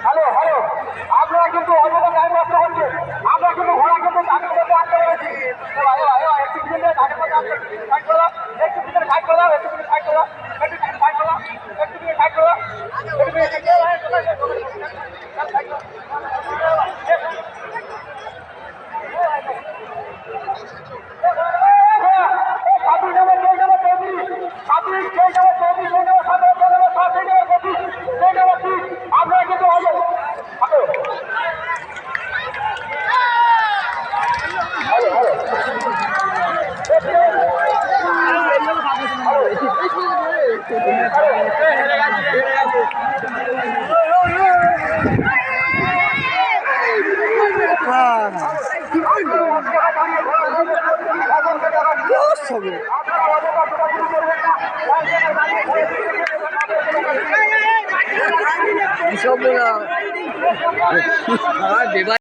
Hello hello, আপনারা কিন্তু অযথা টাইম নষ্ট করছেন। আমরা কিন্তু ঘোড়া কিন্তু তাদের মধ্যে আটকে রয়েছি। একটু পিছনে তাদের মধ্যে আটকে সাইড করো, একটু পিছনে সাইড করো, একটু পিছনে সাইড করো, একটু পিছনে সাইড করো, একটু পিছনে সাইড করো, একটু পিছনে সাইড করো। আমরা কিন্তু সব